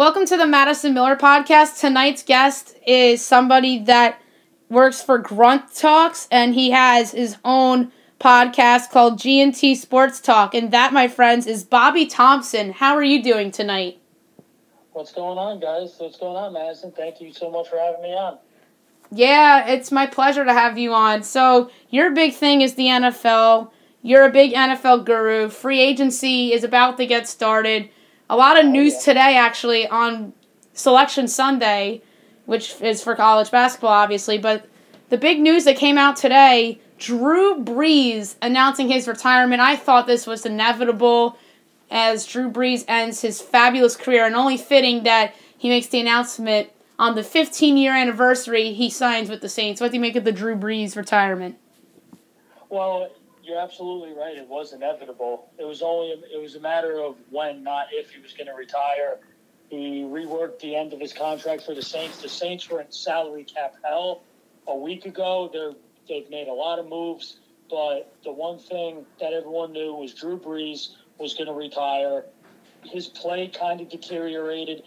Welcome to the Madison Miller podcast. Tonight's guest is somebody that works for Grunt Talks, and he has his own podcast called G&T Sports Talk. And that, my friends, is Bobby Thompson. How are you doing tonight? What's going on, guys? What's going on, Madison? Thank you so much for having me on. Yeah, it's my pleasure to have you on. So, your big thing is the NFL. You're a big NFL guru. Free agency is about to get started. A lot of news today, actually, on Selection Sunday, which is for college basketball, obviously. But the big news that came out today, Drew Brees announcing his retirement. I thought this was inevitable as Drew Brees ends his fabulous career, and only fitting that he makes the announcement on the 15-year anniversary he signs with the Saints. What do you make of the Drew Brees retirement? Well, you're absolutely right. It was inevitable. It was a matter of when, not if, he was going to retire. He reworked the end of his contract for the Saints. The Saints were in salary cap hell a week ago. They've made a lot of moves, but the one thing that everyone knew was Drew Brees was going to retire. His play kind of deteriorated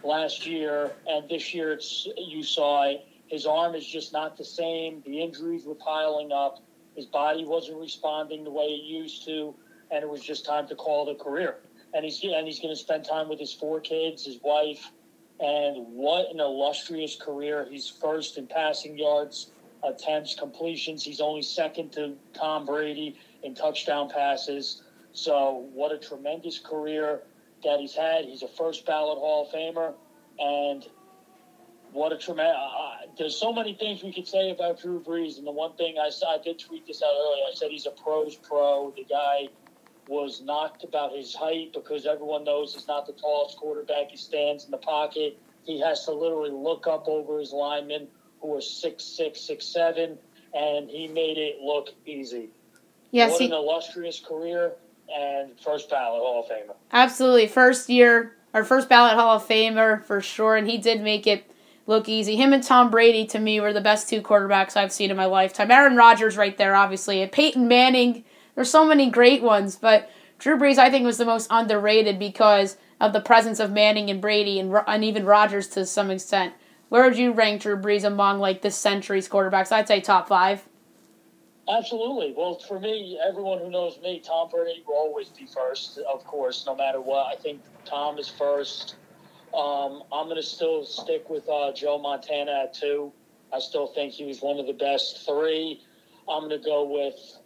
last year, and this year you saw it. His arm is just not the same. The injuries were piling up. His body wasn't responding the way it used to, and it was just time to call it a career. And he's going to spend time with his 4 kids, his wife, and what an illustrious career. He's first in passing yards, attempts, completions. He's only second to Tom Brady in touchdown passes. So what a tremendous career that he's had. He's a first ballot Hall of Famer, and what a tremendous there's so many things we could say about Drew Brees, and the one thing I did tweet this out earlier. I said he's a pro's pro. The guy was knocked about his height because everyone knows he's not the tallest quarterback. He stands in the pocket. He has to literally look up over his linemen who are 6'6", 6'7", and he made it look easy. Yes, what an illustrious career, and first ballot Hall of Famer. Absolutely. First ballot Hall of Famer for sure, and he did make it look easy. Him and Tom Brady, to me, were the best 2 quarterbacks I've seen in my lifetime. Aaron Rodgers right there, obviously. And Peyton Manning, there's so many great ones, but Drew Brees, I think, was the most underrated because of the presence of Manning and Brady and even Rodgers to some extent. Where would you rank Drew Brees among, this century's quarterbacks? I'd say top 5. Absolutely. Well, for me, everyone who knows me, Tom Brady will always be first, of course, no matter what. I think Tom is first. I'm going to still stick with Joe Montana at 2. I still think he was one of the best 3. I'm going to go with,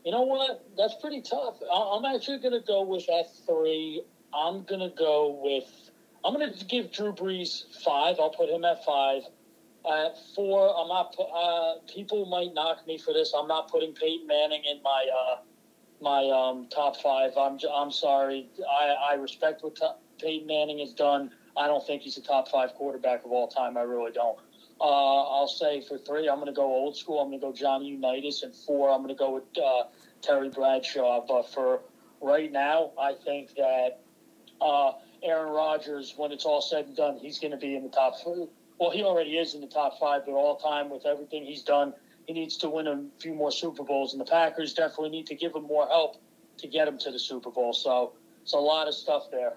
you know what? That's pretty tough. I'm actually going to go with at 3. I'm going to give Drew Brees 5. I'll put him at 5. At 4, I'm not. People might knock me for this. I'm not putting Peyton Manning in my top 5. I'm sorry. I respect what Peyton Manning has done. I don't think he's a top 5 quarterback of all time. I really don't. I'll say for 3, I'm going to go old school. I'm going to go Johnny Unitas. And 4, I'm going to go with Terry Bradshaw. But for right now, I think that Aaron Rodgers, when it's all said and done, he's going to be in the top 3. Well, he already is in the top 5, but all time with everything he's done, he needs to win a few more Super Bowls. And the Packers definitely need to give him more help to get him to the Super Bowl. So it's a lot of stuff there.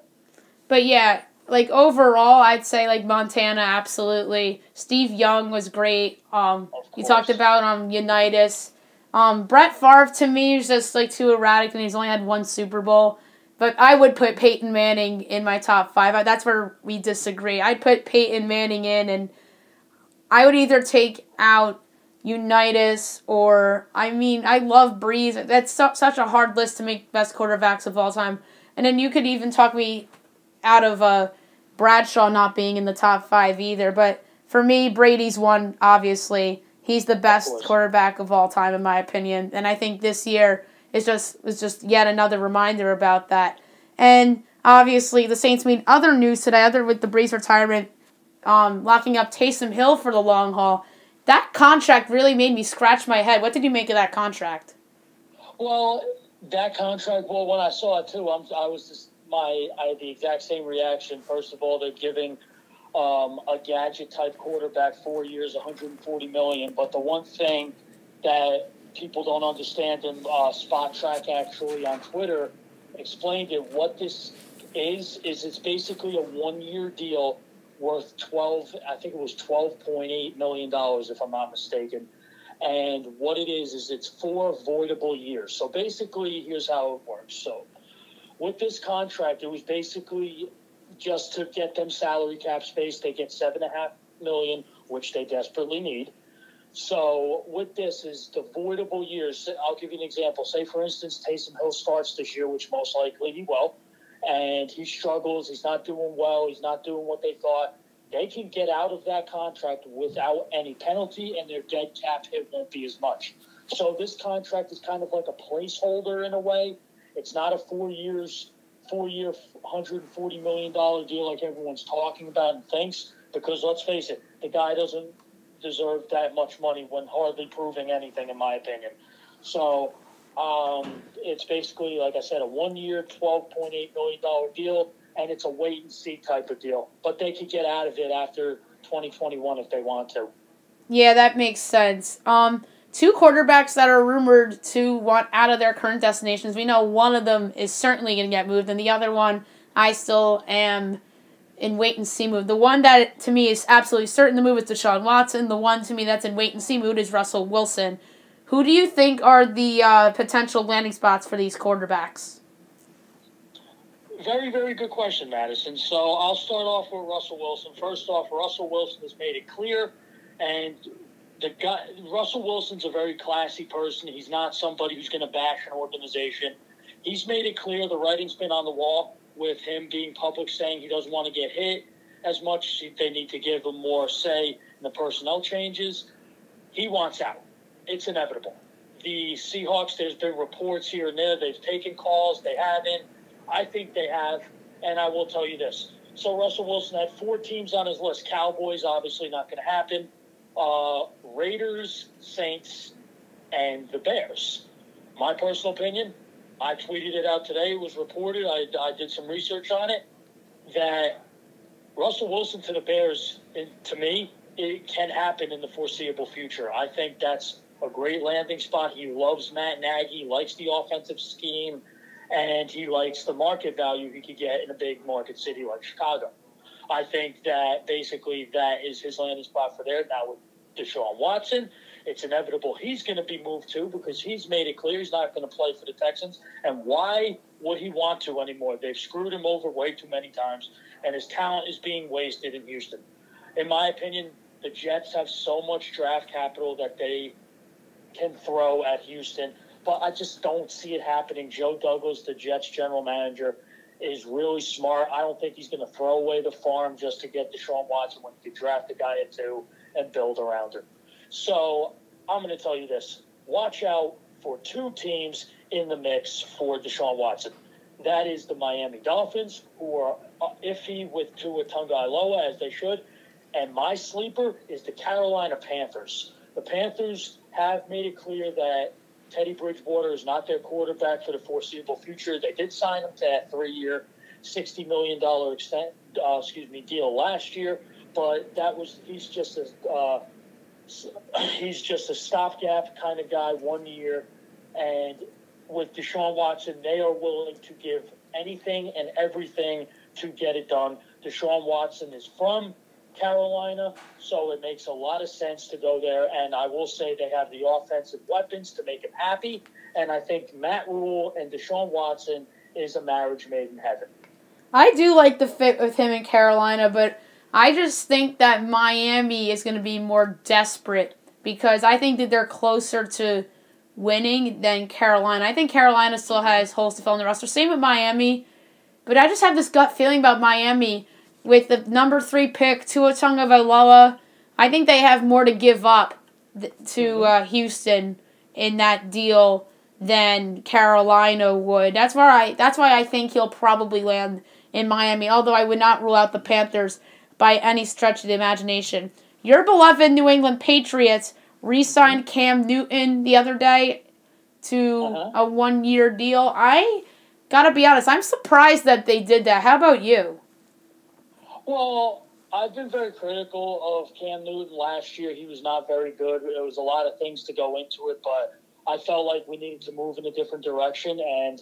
But yeah, overall, I'd say Montana, absolutely. Steve Young was great. You talked about Unitas. Brett Favre, to me, is just too erratic, and he's only had 1 Super Bowl. But I would put Peyton Manning in my top 5. That's where we disagree. I'd put Peyton Manning in, and I would either take out Unitas or, I love Brees. That's such a hard list to make best quarterbacks of all time. And then you could even talk me out of Bradshaw not being in the top 5 either. But for me, Brady's 1, obviously. He's the best quarterback of all time, in my opinion. And I think this year was just yet another reminder about that. And obviously, the Saints made other news today, with the Brees retirement, locking up Taysom Hill for the long haul. That contract really made me scratch my head. What did you make of that contract? Well, that contract, when I saw it too, I had the exact same reaction. First of all, they're giving a gadget-type quarterback 4 years, $140 million. But the one thing that people don't understand, and Spot Track actually on Twitter explained it, what this is it's basically a 1-year deal worth I think it was $12.8 million, if I'm not mistaken. And what it is it's 4 voidable years. So basically, here's how it works. So with this contract, it was basically just to get them salary cap space. They get $7.5 million, which they desperately need. So with this is the voidable years. I'll give you an example. Say, for instance, Taysom Hill starts this year, which most likely he will, and he struggles. He's not doing well. He's not doing what they thought. They can get out of that contract without any penalty, and their dead cap hit won't be as much. So this contract is kind of like a placeholder in a way. It's not a 4-year, $140 million deal like everyone's talking about and thinks, because let's face it, the guy doesn't deserve that much money when hardly proving anything, in my opinion. So it's basically, like I said, a 1-year, $12.8 million deal, and it's a wait-and-see type of deal. But they could get out of it after 2021 if they want to. Yeah, that makes sense. 2 quarterbacks that are rumored to want out of their current destinations. We know one of them is certainly going to get moved, and the other one I still am in wait-and-see move. The one that, to me, is absolutely certain to move is Deshaun Watson. The one, to me, that's in wait-and-see mood is Russell Wilson. Who do you think are the potential landing spots for these quarterbacks? Very, very good question, Madison. So I'll start off with Russell Wilson. First off, Russell Wilson has made it clear, and Russell Wilson's a very classy person. He's not somebody who's going to bash an organization. He's made it clear, the writing's been on the wall with him being public, saying he doesn't want to get hit as much. They need to give him more say in the personnel changes. He wants out. It's inevitable. The Seahawks, there's been reports here and there. They've taken calls. They haven't. I think they have, and I will tell you this. So Russell Wilson had 4 teams on his list. Cowboys, obviously not going to happen. Raiders, Saints, and the Bears. My personal opinion, I tweeted it out today. It was reported. I did some research on it, that Russell Wilson to the Bears, to me, it can happen in the foreseeable future. I think that's a great landing spot. He loves Matt Nagy, likes the offensive scheme, and he likes the market value he could get in a big market city like Chicago. I think that basically that is his landing spot for there. Now with Deshaun Watson, it's inevitable he's going to be moved too, because he's made it clear he's not going to play for the Texans. And why would he want to anymore? They've screwed him over way too many times, and his talent is being wasted in Houston. In my opinion, the Jets have so much draft capital that they can throw at Houston, but I just don't see it happening. Joe Douglas, the Jets general manager, is really smart. I don't think he's going to throw away the farm just to get Deshaun Watson when he could draft a guy at 2 and build around him. So I'm going to tell you this. Watch out for 2 teams in the mix for Deshaun Watson. That is the Miami Dolphins, who are iffy with Tua Tagovailoa, as they should. And my sleeper is the Carolina Panthers. The Panthers have made it clear that Teddy Bridgewater is not their quarterback for the foreseeable future. They did sign him to that 3-year, $60 million deal last year, but he's just a stopgap kind of guy, 1 year. And with Deshaun Watson, they are willing to give anything and everything to get it done. Deshaun Watson is from Carolina, so it makes a lot of sense to go there. And I will say they have the offensive weapons to make him happy. And I think Matt Rule and Deshaun Watson is a marriage made in heaven. I do like the fit with him in Carolina, but I just think that Miami is going to be more desperate because I think that they're closer to winning than Carolina. I think Carolina still has holes to fill in the roster. Same with Miami, but I just have this gut feeling about Miami with the number 3 pick, Tua Tagovailoa. I think they have more to give up to Houston in that deal than Carolina would. That's why I think he'll probably land in Miami, although I would not rule out the Panthers by any stretch of the imagination. Your beloved New England Patriots re-signed Cam Newton the other day to a 1-year deal. I gotta be honest, I'm surprised that they did that. How about you? Well, I've been very critical of Cam Newton last year. He was not very good. There was a lot of things to go into it, but I felt like we needed to move in a different direction. And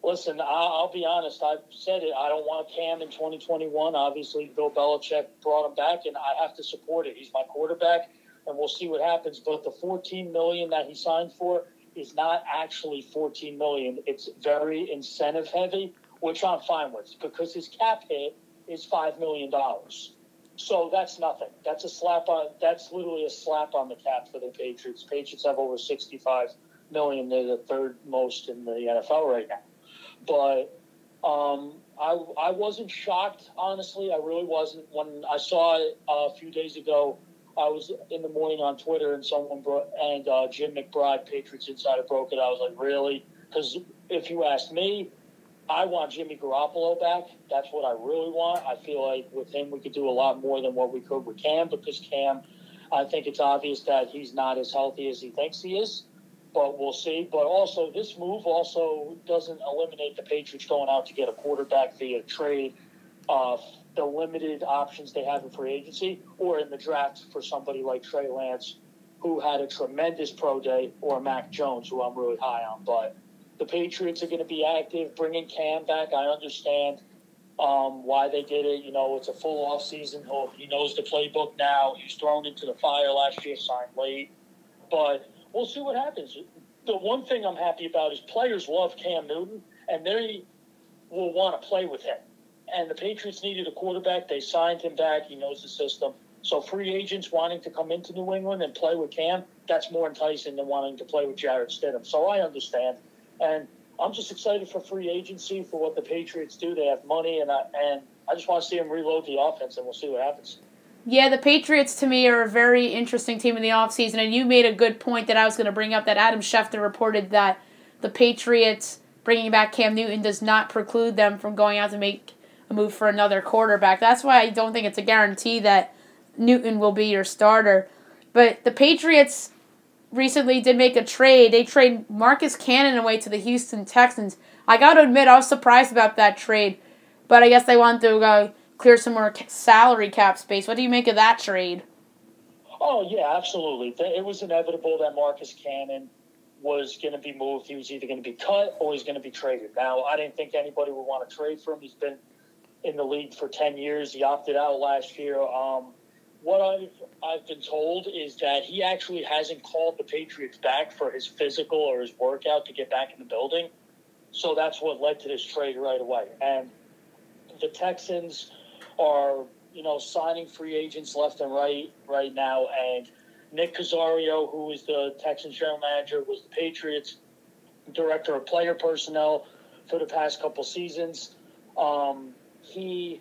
Listen, I'll be honest. I've said it. I don't want Cam in 2021. Obviously, Bill Belichick brought him back, and I have to support it. He's my quarterback, and we'll see what happens. But the $14 million that he signed for is not actually $14 million. It's very incentive heavy, which I'm fine with because his cap hit is $5 million. So that's nothing. That's a slap on. That's literally a slap on the cap for the Patriots. Patriots have over $65 million. They're the third most in the NFL right now. But I wasn't shocked, honestly. I really wasn't. When I saw it a few days ago, I was in the morning on Twitter, and Jim McBride, Patriots Insider, broke it. I was like, really? Because if you ask me, I want Jimmy Garoppolo back. That's what I really want. I feel like with him, we could do a lot more than what we could with Cam, because Cam, I think it's obvious that he's not as healthy as he thinks he is. But we'll see. But also, this move also doesn't eliminate the Patriots going out to get a quarterback via trade, the limited options they have in free agency, or in the draft for somebody like Trey Lance, who had a tremendous pro day, or Mac Jones, who I'm really high on. But the Patriots are going to be active, bringing Cam back. I understand why they did it. You know, it's a full off season. He knows the playbook now. He's thrown into the fire last year, signed late. But we'll see what happens. The one thing I'm happy about is players love Cam Newton, and they will want to play with him. And the Patriots needed a quarterback. They signed him back. He knows the system. So free agents wanting to come into New England and play with Cam, that's more enticing than wanting to play with Jarrett Stidham. So I understand. And I'm just excited for free agency, for what the Patriots do. They have money, and I just want to see them reload the offense, and we'll see what happens. Yeah, the Patriots, to me, are a very interesting team in the offseason, and you made a good point that I was going to bring up, that Adam Schefter reported that the Patriots bringing back Cam Newton does not preclude them from going out to make a move for another quarterback. That's why I don't think it's a guarantee that Newton will be your starter. But the Patriots recently did make a trade. They traded Marcus Cannon away to the Houston Texans. I got to admit, I was surprised about that trade, but I guess they wanted to clear some more salary cap space. What do you make of that trade? Oh, yeah, absolutely. It was inevitable that Marcus Cannon was going to be moved. He was either going to be cut or he's going to be traded. Now, I didn't think anybody would want to trade for him. He's been in the league for 10 years. He opted out last year. What I've been told is that he actually hasn't called the Patriots back for his physical or his workout to get back in the building. So that's what led to this trade right away. And the Texans are, signing free agents left and right now. And Nick Casario, who is the Texans general manager, was the Patriots director of player personnel for the past couple seasons. He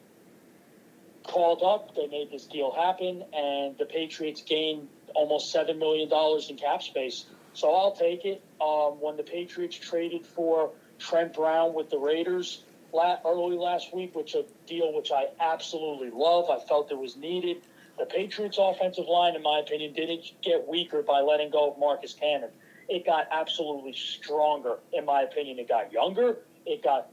called up, they made this deal happen, and the Patriots gained almost $7 million in cap space. So I'll take it. When the Patriots traded for Trent Brown with the Raiders early last week, which a deal which I absolutely love, I felt it was needed. The Patriots' offensive line, in my opinion, didn't get weaker by letting go of Marcus Cannon. It got absolutely stronger, in my opinion. It got younger, it got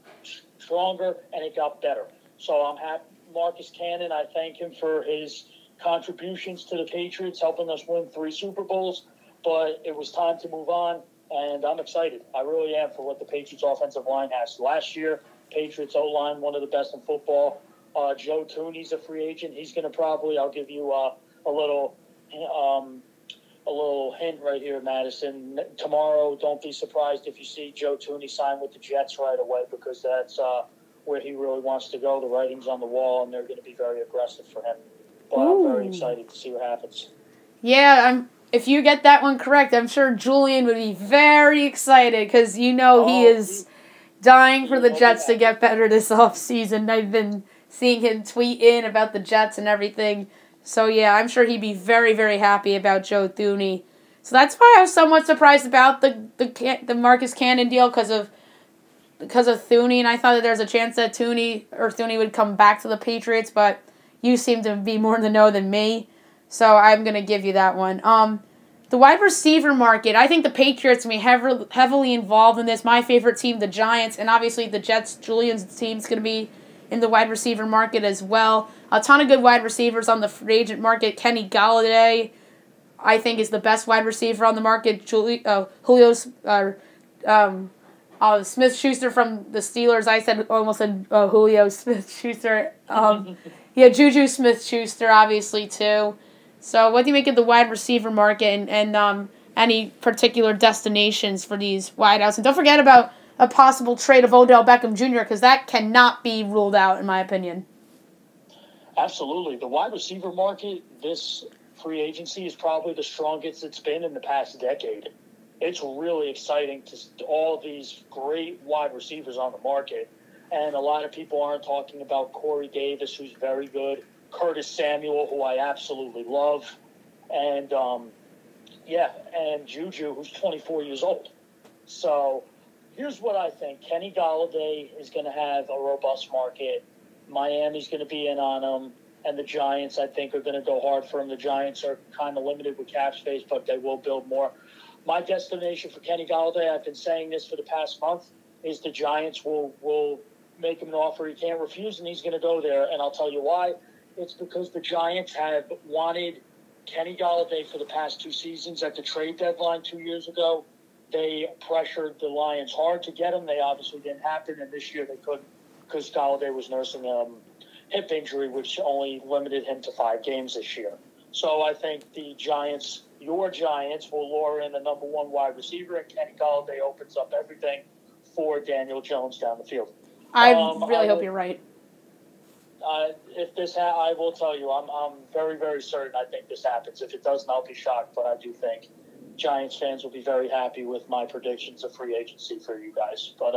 stronger, and it got better. So I'm happy. Marcus Cannon, I thank him for his contributions to the Patriots, helping us win 3 Super Bowls. But it was time to move on, and I'm excited. I really am for what the Patriots' offensive line has. Last year, Patriots O-line, one of the best in football. Joe Thuney's a free agent. He's going to probably, I'll give you a little hint right here, Madison. Tomorrow, don't be surprised if you see Joe Thuney sign with the Jets right away, because that's where he really wants to go. The writing's on the wall, and they're going to be very aggressive for him. But I'm very excited to see what happens. Yeah, if you get that one correct, I'm sure Julian would be very excited, because he is dying for the Jets to get better this offseason. I've been seeing him tweet in about the Jets and everything. So, yeah, I'm sure he'd be very, very happy about Joe Thuney. So that's why I was somewhat surprised about the Marcus Cannon deal, because of Thuney, and I thought that there was a chance that Thuney would come back to the Patriots, but you seem to be more in the know than me, so I'm going to give you that one. The wide receiver market, I think the Patriots will be heavily involved in this. My favorite team, the Giants, and obviously the Jets, Julian's team, is going to be in the wide receiver market as well. A ton of good wide receivers on the free agent market. Kenny Golladay, I think, is the best wide receiver on the market. Smith-Schuster from the Steelers. I said almost a Julio Smith-Schuster. Yeah, Juju Smith-Schuster, obviously, too. So what do you make of the wide receiver market and any particular destinations for these wideouts? And don't forget about a possible trade of Odell Beckham Jr., because that cannot be ruled out, in my opinion. Absolutely. The wide receiver market, this free agency, is probably the strongest it's been in the past decade. It's really exciting to all these great wide receivers on the market. And a lot of people aren't talking about Corey Davis, who's very good, Curtis Samuel, who I absolutely love, and and Juju, who's 24 years old. So here's what I think. Kenny Golladay is going to have a robust market. Miami's going to be in on him. And the Giants, I think, are going to go hard for him. The Giants are kind of limited with cap space, but they will build more. My destination for Kenny Golladay, I've been saying this for the past month, is the Giants will make him an offer he can't refuse, and he's going to go there. And I'll tell you why. It's because the Giants have wanted Kenny Golladay for the past 2 seasons. At the trade deadline 2 years ago, they pressured the Lions hard to get him. They obviously didn't happen, and this year they couldn't because Golladay was nursing a hip injury, which only limited him to 5 games this year. So I think the Giants, your Giants, will lure in the number 1 wide receiver, and Kenny Golladay opens up everything for Daniel Jones down the field. I really hope you're right. If this, I will tell you, I'm very, very certain. I think this happens. If it doesn't, I'll be shocked. But I do think Giants fans will be very happy with my predictions of free agency for you guys. But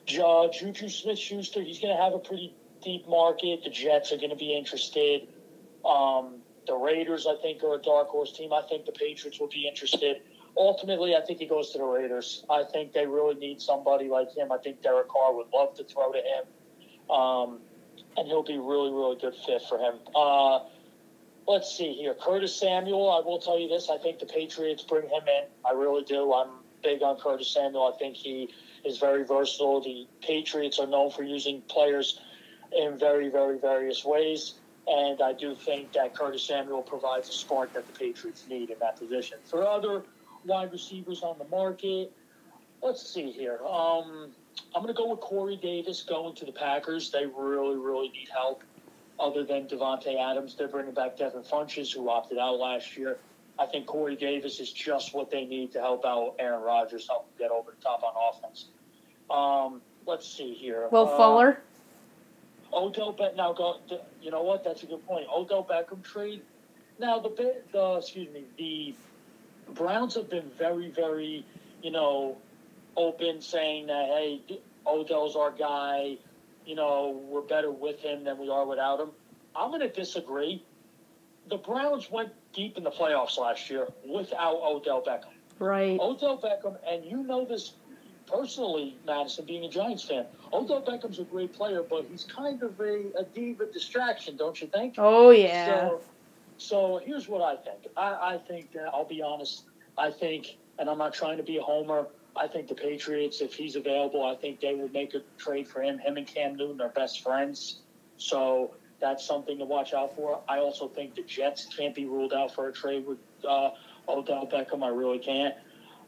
Juju Smith-Schuster, he's going to have a pretty deep market. The Jets are going to be interested. The Raiders, I think, are a dark horse team. I think the Patriots will be interested. Ultimately, I think he goes to the Raiders. I think they really need somebody like him. I think Derek Carr would love to throw to him. And he'll be a really, really good fit for him. Let's see here. Curtis Samuel, I will tell you this. I think the Patriots bring him in. I really do. I'm big on Curtis Samuel. I think he is very versatile. The Patriots are known for using players in very, very various ways. And I do think that Curtis Samuel provides a spark that the Patriots need in that position. For other wide receivers on the market, let's see here. I'm going to go with Corey Davis going to the Packers. They really, really need help. Other than Devontae Adams, they're bringing back Devin Funchess, who opted out last year. I think Corey Davis is just what they need to help out Aaron Rodgers, help him get over the top on offense. Let's see here. Will Fuller? Odell Beckham. Now, you know what? That's a good point. Odell Beckham trade. Now, the Browns have been very, very, open, saying that, hey, Odell's our guy. We're better with him than we are without him. I'm going to disagree. The Browns went deep in the playoffs last year without Odell Beckham. Right. Odell Beckham, and you know this personally, Madison, being a Giants fan. Odell Beckham's a great player, but he's kind of a diva distraction, don't you think? Oh, yeah. So here's what I think. I think that, I'll be honest, and I'm not trying to be a homer, I think the Patriots, if he's available, I think they would make a trade for him. Him and Cam Newton are best friends. So that's something to watch out for. I also think the Jets can't be ruled out for a trade with Odell Beckham. I really can't.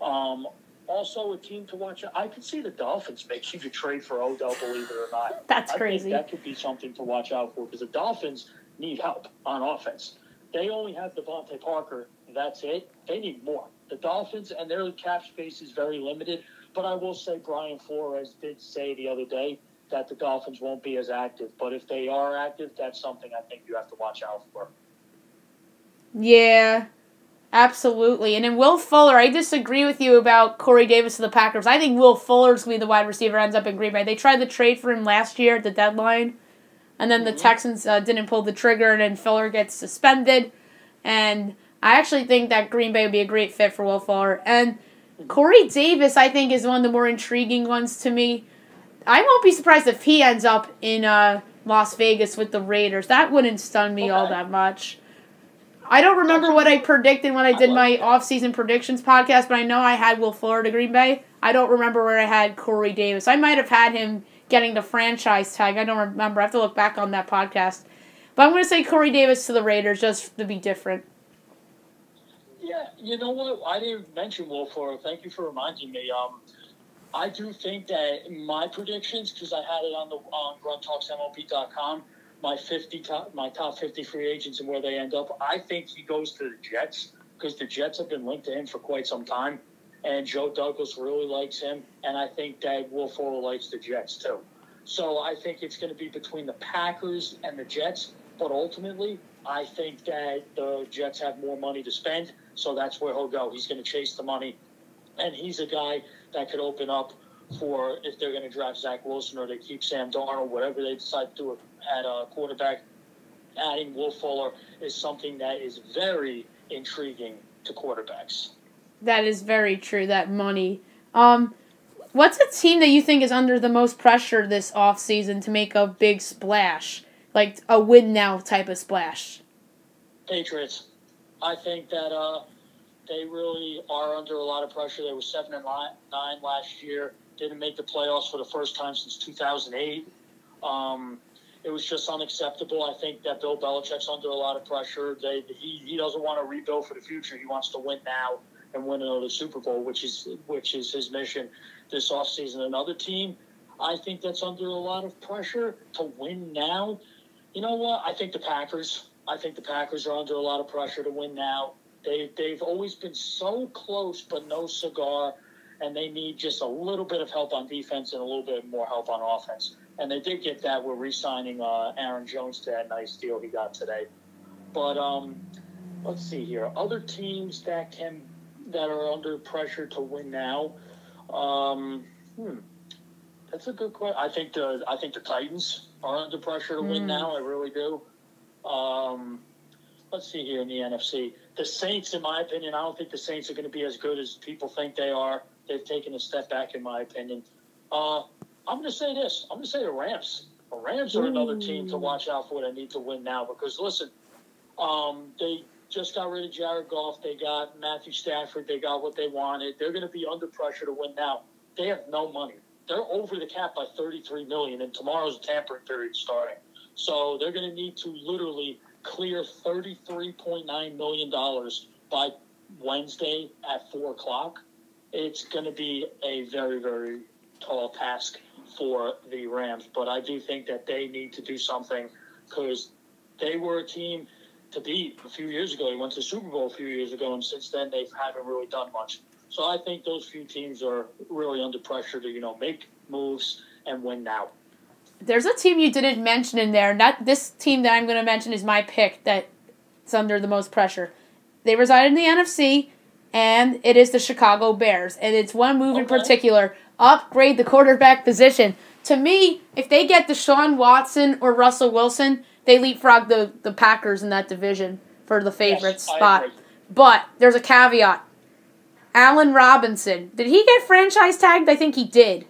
Also, a team to watch out. I could see the Dolphins making a trade for Odell, believe it or not. That's crazy. I think that could be something to watch out for because the Dolphins need help on offense. They only have Devontae Parker. That's it. They need more. The Dolphins and their cap space is very limited. But I will say Brian Flores did say the other day that the Dolphins won't be as active. But if they are active, that's something I think you have to watch out for. Yeah, absolutely. And then Will Fuller, I disagree with you about Corey Davis to the Packers. I think Will Fuller's going to be the wide receiver, ends up in Green Bay. They tried to trade for him last year at the deadline. And then the Texans didn't pull the trigger, and then Fuller gets suspended. And I actually think that Green Bay would be a great fit for Will Fuller. And Corey Davis, I think, is one of the more intriguing ones to me. I won't be surprised if he ends up in Las Vegas with the Raiders. That wouldn't stun me all that much. I don't remember what I predicted when I did my off-season predictions podcast, but I know I had Will Fuller to Green Bay. I don't remember where I had Corey Davis. I might have had him getting the franchise tag. I don't remember. I have to look back on that podcast. But I'm going to say Corey Davis to the Raiders just to be different. Yeah, you know what? I didn't mention Will Fuller. Thank you for reminding me. I do think that my predictions, because I had it on GruntTalksMLB.com, my top 50 free agents and where they end up. I think he goes to the Jets because the Jets have been linked to him for quite some time, and Joe Douglas really likes him, and I think that Will Fuller likes the Jets too. So I think it's going to be between the Packers and the Jets, but ultimately I think that the Jets have more money to spend, so that's where he'll go. He's going to chase the money, and he's a guy that could open up for if they're going to draft Zach Wilson or they keep Sam Darnold, whatever they decide to do at quarterback. Adding Will Fuller is something that is very intriguing to quarterbacks. That is very true, that money. What's a team that you think is under the most pressure this offseason to make a big splash? Like a win-now type of splash? Patriots. I think that they really are under a lot of pressure. They were 7-9 last year. Didn't make the playoffs for the first time since 2008. It was just unacceptable. I think that Bill Belichick's under a lot of pressure. He doesn't want to rebuild for the future. He wants to win now and win another Super Bowl, which is his mission this offseason. Another team, I think that's under a lot of pressure to win now. You know what? I think the Packers. I think the Packers are under a lot of pressure to win now. They've always been so close, but no cigar, and they need just a little bit of help on defense and a little bit more help on offense. And they did get that. We're re-signing Aaron Jones to that nice deal he got today. But let's see here. Other teams that are under pressure to win now. That's a good question. I think the Titans are under pressure to win now. I really do. Let's see here in the NFC. The Saints, in my opinion, I don't think the Saints are going to be as good as people think they are. They've taken a step back, in my opinion. I'm going to say this. I'm going to say the Rams. The Rams are another team to watch out for. They need to win now because, listen, they just got rid of Jared Goff. They got Matthew Stafford. They got what they wanted. They're going to be under pressure to win now. They have no money. They're over the cap by $33 million, and tomorrow's tampering period starting. So they're going to need to literally clear $33.9 million by Wednesday at 4 o'clock. It's going to be a very, very tall task for the Rams. But I do think that they need to do something because they were a team to beat a few years ago. They went to the Super Bowl a few years ago, and since then they haven't really done much. So I think those few teams are really under pressure to, make moves and win now. There's a team you didn't mention in there. This team that I'm going to mention is my pick that's under the most pressure. They reside in the NFC, and it is the Chicago Bears. And it's one move in particular, upgrade the quarterback position. To me, if they get Deshaun Watson or Russell Wilson, they leapfrog the Packers in that division for the favorite spot. But there's a caveat. Allen Robinson, did he get franchise tagged? I think he did.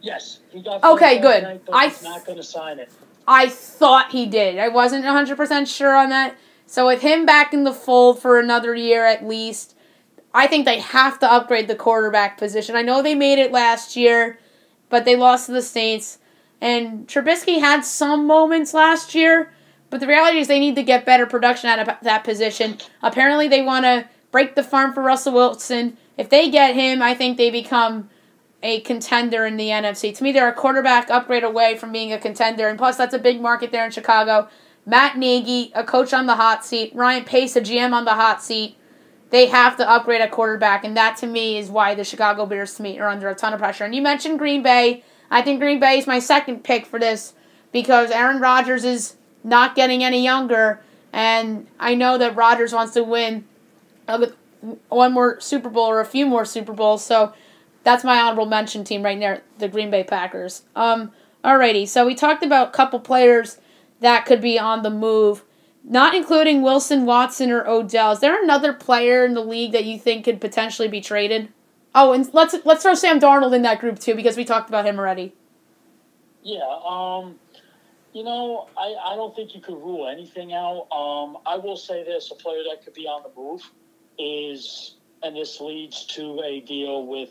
Yes, he got okay, good. Tagged, but he's not going to sign it. I thought he did. I wasn't 100% sure on that. So with him back in the fold for another year at least, I think they have to upgrade the quarterback position. I know they made it last year, but they lost to the Saints. And Trubisky had some moments last year, but the reality is they need to get better production out of that position. Apparently they want to break the farm for Russell Wilson. If they get him, I think they become a contender in the NFC. To me, they're a quarterback upgrade away from being a contender. And plus, that's a big market there in Chicago. Matt Nagy, a coach on the hot seat. Ryan Pace, a GM on the hot seat. They have to upgrade a quarterback. And that, to me, is why the Chicago Bears, to me, are under a ton of pressure. And you mentioned Green Bay. I think Green Bay is my second pick for this because Aaron Rodgers is not getting any younger. And I know that Rodgers wants to win one more Super Bowl or a few more Super Bowls. So that's my honorable mention team right there, the Green Bay Packers. Alrighty, so we talked about a couple players that could be on the move, not including Wilson, Watson, or Odell. Is there another player in the league that you think could potentially be traded? Oh, and let's throw Sam Darnold in that group too because we talked about him already. Yeah, I don't think you could rule anything out. I will say this, a player that could be on the move is, and this leads to a deal with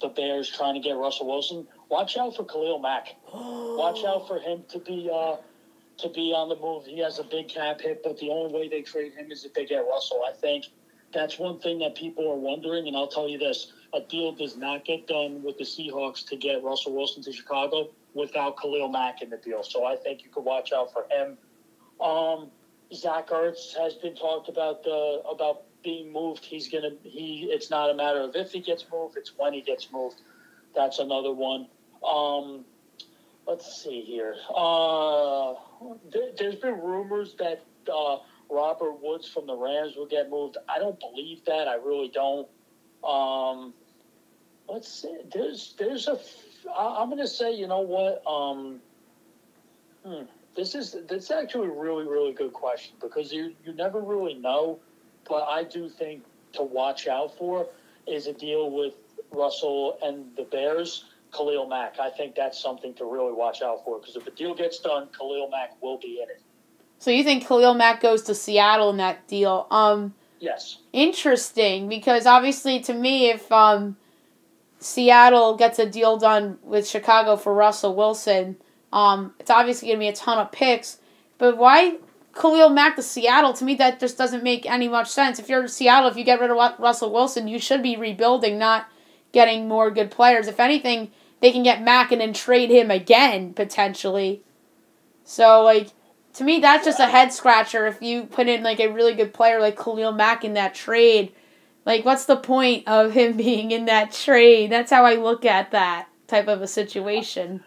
the Bears trying to get Russell Wilson. Watch out for Khalil Mack. Watch out for him to be on the move. He has a big cap hit, but the only way they trade him is if they get Russell. I think that's one thing that people are wondering, and I'll tell you this. a deal does not get done with the Seahawks to get Russell Wilson to Chicago without Khalil Mack in the deal. So I think you could watch out for him. Zach Ertz has been talked about being moved. It's not a matter of if he gets moved, it's when he gets moved. That's another one. Let's see here. There's been rumors that Robert Woods from the Rams will get moved. I don't believe that. I really don't. Let's see. I'm going to say, you know what? This is actually a really, really good question because you never really know. But I do think to watch out for is a deal with Russell and the Bears, Khalil Mack. I think that's something to really watch out for because if the deal gets done, Khalil Mack will be in it. So you think Khalil Mack goes to Seattle in that deal? Yes. Interesting, because obviously to me, if Seattle gets a deal done with Chicago for Russell Wilson, it's obviously going to be a ton of picks. But why Khalil Mack to Seattle? To me, that just doesn't make any much sense. If you're Seattle, if you get rid of Russell Wilson, you should be rebuilding, not getting more good players. If anything, they can get Mack and then trade him again, potentially. So, to me, that's just a head-scratcher if you put in, a really good player like Khalil Mack in that trade. What's the point of him being in that trade? That's how I look at that type of a situation.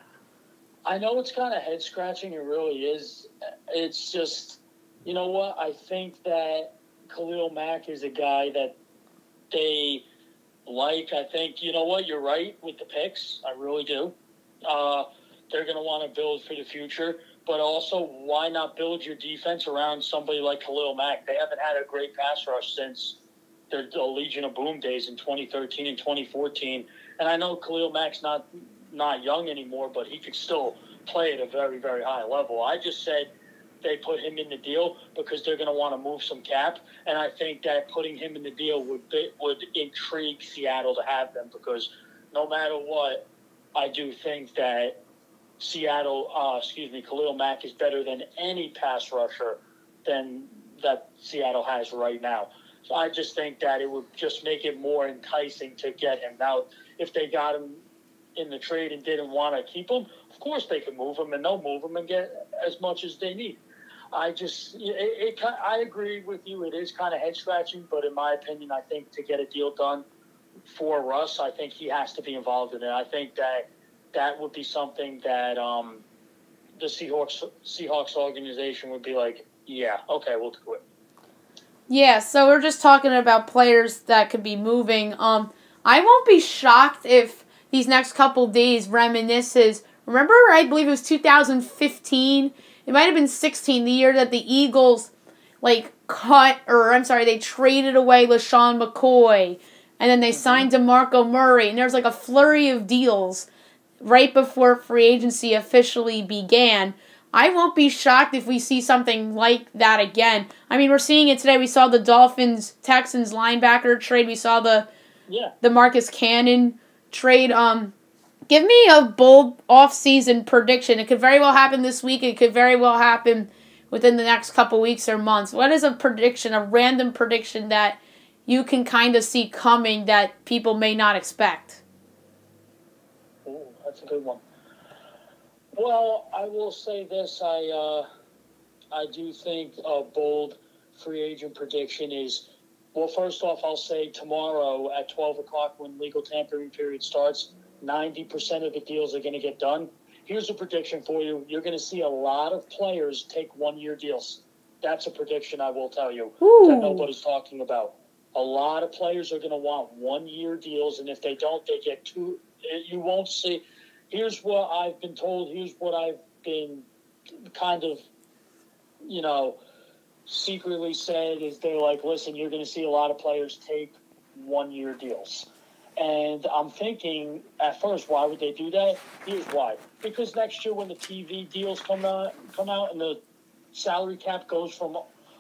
I know it's kind of head-scratching. It really is. It's just, you know what? I think that Khalil Mack is a guy that they like. I think, you know what? You're right with the picks. I really do. They're going to want to build for the future. But also, why not build your defense around somebody like Khalil Mack? They haven't had a great pass rush since their Legion of Boom days in 2013 and 2014. And I know Khalil Mack's not young anymore, but he could still play at a very, very high level. I just said they put him in the deal because they're going to want to move some cap. And I think that putting him in the deal would intrigue Seattle to have them because no matter what, I do think that Khalil Mack is better than any pass rusher that Seattle has right now. So I just think that it would just make it more enticing to get him. Now, if they got him in the trade and didn't want to keep him, of course they could move him and they'll move him and get as much as they need. I agree with you. It is kind of head scratching, but in my opinion, I think to get a deal done for Russ, I think he has to be involved in it. I think that would be something that the Seahawks organization would be like, yeah, okay, we'll do it. Yeah, so we're just talking about players that could be moving. I won't be shocked if these next couple days reminisces. Remember, I believe it was 2015. It might have been 16, the year that the Eagles they traded away LaShawn McCoy, and then they signed DeMarco Murray, and there was a flurry of deals right before free agency officially began. I won't be shocked if we see something like that again. I mean, we're seeing it today. We saw the Dolphins-Texans linebacker trade. We saw the Marcus Cannon trade. Give me a bold off-season prediction. It could very well happen this week. It could very well happen within the next couple weeks or months. What is a prediction, a random prediction that you can kind of see coming that people may not expect? Oh, that's a good one. Well, I will say this. I do think a bold free agent prediction is, well, first off, I'll say tomorrow at 12 o'clock when legal tampering period starts, 90% of the deals are going to get done. Here's a prediction for you. You're going to see a lot of players take one-year deals. That's a prediction I will tell you that nobody's talking about. A lot of players are going to want one-year deals, and if they don't, they get two. You won't see. Here's what I've been told. Here's what I've been kind of, secretly said is they're like, listen, you're going to see a lot of players take one-year deals. And I'm thinking at first, why would they do that? Here's why. Because next year when the TV deals come out and the salary cap goes from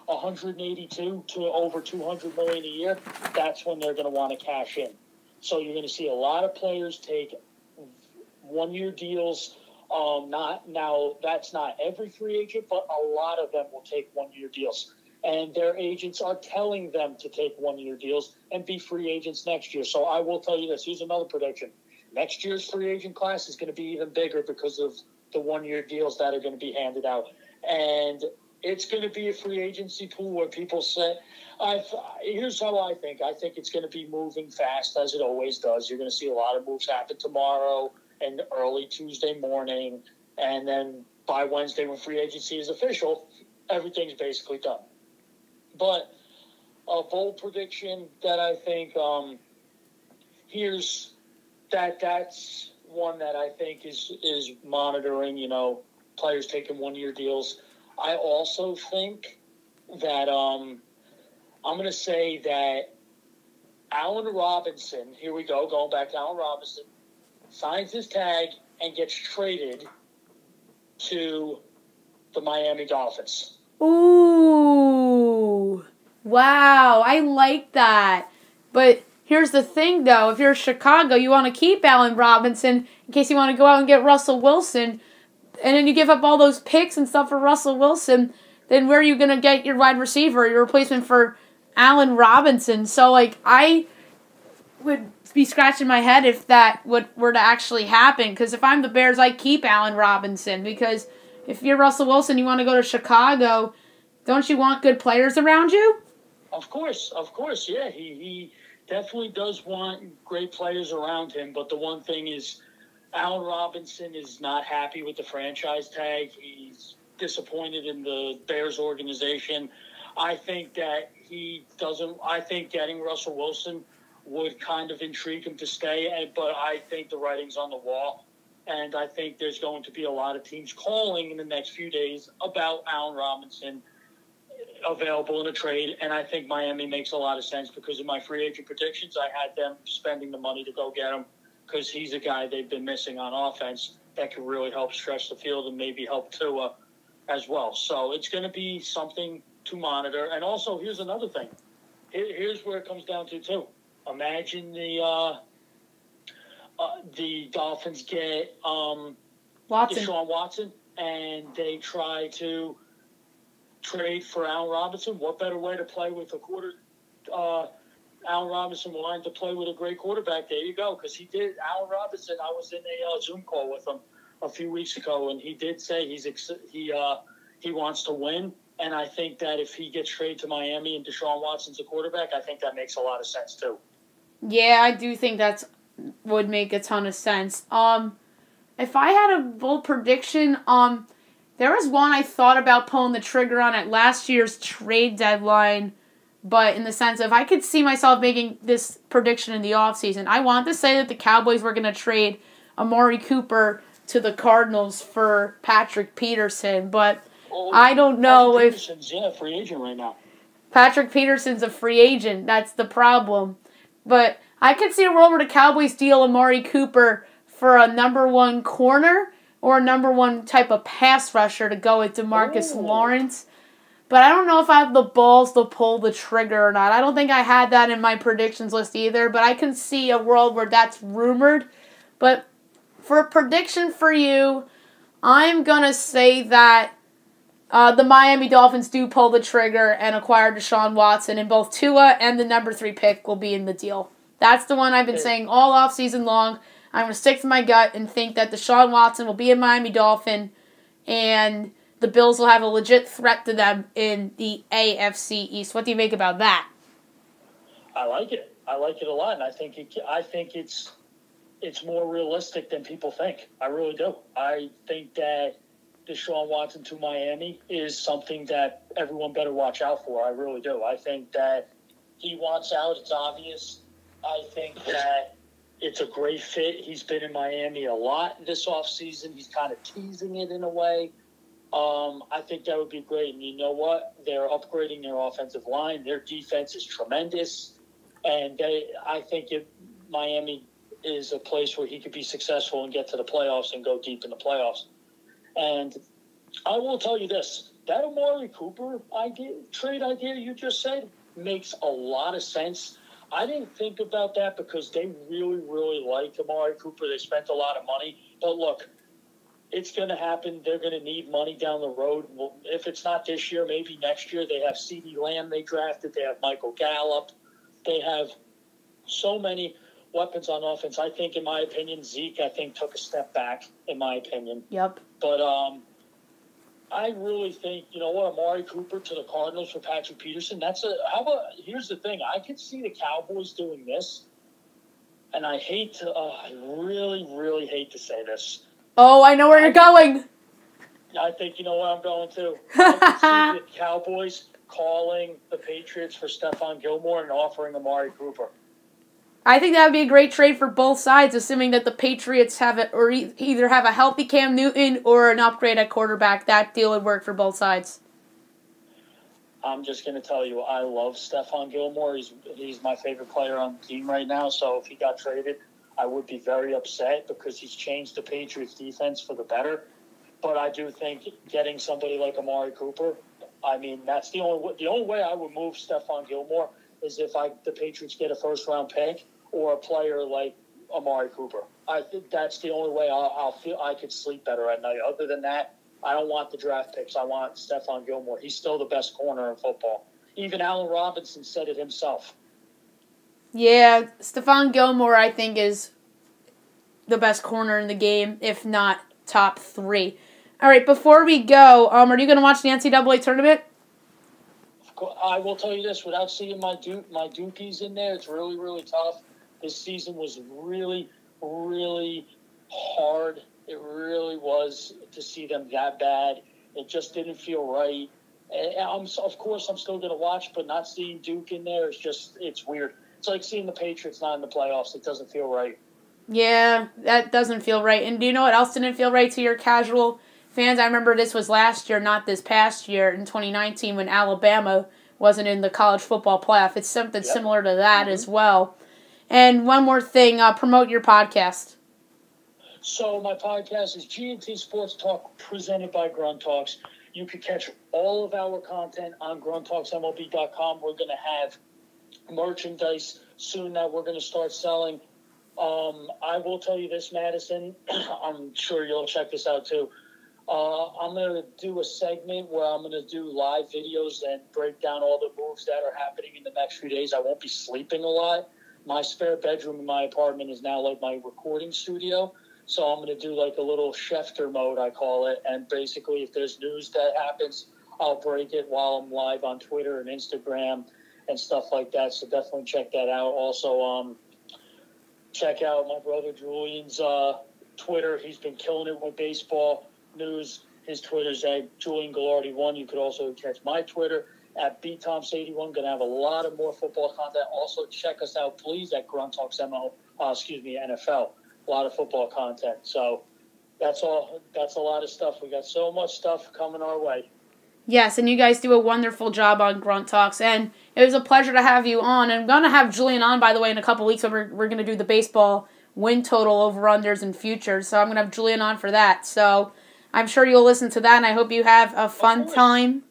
182 to over 200 million a year, that's when they're going to want to cash in. So you're going to see a lot of players take one-year deals. That's not every free agent, but a lot of them will take one-year deals. and their agents are telling them to take one-year deals and be free agents next year. So I will tell you this. Here's another prediction. Next year's free agent class is going to be even bigger because of the one-year deals that are going to be handed out. And it's going to be a free agency pool where people say, here's how I think. I think it's going to be moving fast, as it always does. You're going to see a lot of moves happen tomorrow and early Tuesday morning. And then by Wednesday, when free agency is official, everything's basically done. But a bold prediction that I think that's one that I think is monitoring, players taking one-year deals. I also think that I'm going to say that Allen Robinson, here we go, going back to Allen Robinson, signs his tag and gets traded to the Miami Dolphins. Ooh. Wow, I like that. But here's the thing, though. If you're Chicago, you want to keep Allen Robinson in case you want to go out and get Russell Wilson, and then you give up all those picks and stuff for Russell Wilson, then where are you going to get your wide receiver, your replacement for Allen Robinson? So, I would be scratching my head if that were to actually happen, because if I'm the Bears, I keep Allen Robinson, because if you're Russell Wilson, you want to go to Chicago, don't you want good players around you? Of course, yeah. He definitely does want great players around him, but the one thing is Allen Robinson is not happy with the franchise tag. He's disappointed in the Bears organization. I think that I think getting Russell Wilson would kind of intrigue him to stay, but I think the writing's on the wall. And I think there's going to be a lot of teams calling in the next few days about Allen Robinson available in a trade. And I think Miami makes a lot of sense because of my free agent predictions. I had them spending the money to go get him because he's a guy they've been missing on offense that could really help stretch the field and maybe help Tua as well. So it's going to be something to monitor. And also, here's another thing. Here's where it comes down to, too. Imagine the Dolphins get Deshaun Watson, and they try to trade for Allen Robinson. What better way to play with Allen Robinson wanted to play with a great quarterback? There you go, because he did. Allen Robinson, I was in a Zoom call with him a few weeks ago, and he did say he wants to win. And I think that if he gets traded to Miami and Deshaun Watson's a quarterback, I think that makes a lot of sense too. Yeah, I do think that would make a ton of sense. If I had a bold prediction, there was one I thought about pulling the trigger on at last year's trade deadline, but in the sense of I could see myself making this prediction in the offseason. I want to say that the Cowboys were going to trade Amari Cooper to the Cardinals for Patrick Peterson, but I don't know if Peterson's a free agent right now. Patrick Peterson's a free agent. That's the problem. But I could see a world where the Cowboys deal Amari Cooper for a number one corner or a number one type of pass rusher to go with DeMarcus Lawrence. But I don't know if I have the balls to pull the trigger or not. I don't think I had that in my predictions list either, but I can see a world where that's rumored. But for a prediction for you, I'm going to say that the Miami Dolphins do pull the trigger and acquire Deshaun Watson, and both Tua and the number 3 pick will be in the deal. That's the one I've been saying all offseason long. I'm going to stick to my gut and think that Deshaun Watson will be a Miami Dolphin, and the Bills will have a legit threat to them in the AFC East. What do you make about that? I like it. I like it a lot, and I think it's more realistic than people think. I really do. I think that Deshaun Watson to Miami is something that everyone better watch out for. I really do. I think that he wants out. It's obvious. I think that it's a great fit. He's been in Miami a lot this offseason. He's kind of teasing it in a way. I think that would be great. And you know what? They're upgrading their offensive line. Their defense is tremendous. And I think Miami is a place where he could be successful and get to the playoffs and go deep in the playoffs. And I will tell you this, that Amari Cooper trade idea you just said makes a lot of sense. I didn't think about that because they really, really liked Amari Cooper. They spent a lot of money. But look, it's going to happen. They're going to need money down the road. Well, if it's not this year, maybe next year. They have CeeDee Lamb they drafted. They have Michael Gallup. They have so many weapons on offense. I think, in my opinion, Zeke, took a step back, in my opinion. Yep. But I really think, Amari Cooper to the Cardinals for Patrick Peterson, here's the thing. I could see the Cowboys doing this, and I really, really hate to say this. Oh, I know where you're going. I think you know where I'm going to. I could see the Cowboys calling the Patriots for Stephon Gilmore and offering Amari Cooper. I think that would be a great trade for both sides, assuming that the Patriots have it, or either have a healthy Cam Newton or an upgrade at quarterback. That deal would work for both sides. I'm just going to tell you, I love Stephon Gilmore. He's my favorite player on the team right now. So if he got traded, I would be very upset because he's changed the Patriots defense for the better. But I do think getting somebody like Amari Cooper, that's the only way I would move Stephon Gilmore is if the Patriots get a first-round pick or a player like Amari Cooper. I think that's the only way I'll feel I could sleep better at night. Other than that, I don't want the draft picks. I want Stephon Gilmore. He's still the best corner in football. Even Allen Robinson said it himself. Yeah, Stephon Gilmore, I think, is the best corner in the game, if not top 3. All right, before we go, are you going to watch the NCAA tournament? I will tell you this, without seeing my Dukies in there, it's really, really tough. This season was really, really hard. It really was to see them that bad. It just didn't feel right. And of course, I'm still going to watch, but not seeing Duke in there, it's weird. It's like seeing the Patriots not in the playoffs. It doesn't feel right. Yeah, that doesn't feel right. And do you know what else didn't feel right to your casual fans? I remember this was last year, not this past year, in 2019 when Alabama wasn't in the college football playoff. It's something similar to that as well. And one more thing, promote your podcast. So my podcast is G&T Sports Talk, presented by Grunt Talks. You can catch all of our content on grunttalksmlb.com. We're going to have merchandise soon that we're going to start selling. I will tell you this, Madison. I'm sure you'll check this out too. I'm going to do a segment where I'm going to do live videos and break down all the moves that are happening in the next few days. I won't be sleeping a lot. My spare bedroom in my apartment is now like my recording studio. So I'm going to do like a little Schefter mode, I call it. And basically, if there's news that happens, I'll break it while I'm live on Twitter and Instagram and stuff like that. So definitely check that out. Also, check out my brother Julian's Twitter. He's been killing it with baseball news. His Twitter's at Julian Gallardi1. You could also catch my Twitter at BThompson81. Going to have a lot of more football content. Also, check us out, please, at Grunt Talks NFL. A lot of football content. So that's all. That's a lot of stuff. We got so much stuff coming our way. Yes, and you guys do a wonderful job on Grunt Talks, and it was a pleasure to have you on. And I'm going to have Julian on, by the way, in a couple weeks. So we're going to do the baseball win total over-unders and futures. So I'm going to have Julian on for that. So I'm sure you'll listen to that, and I hope you have a fun time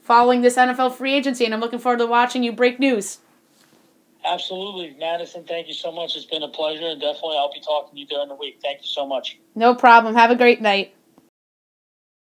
following this NFL free agency, and I'm looking forward to watching you break news. Absolutely. Madison, thank you so much. It's been a pleasure, and definitely I'll be talking to you during the week. Thank you so much. No problem. Have a great night.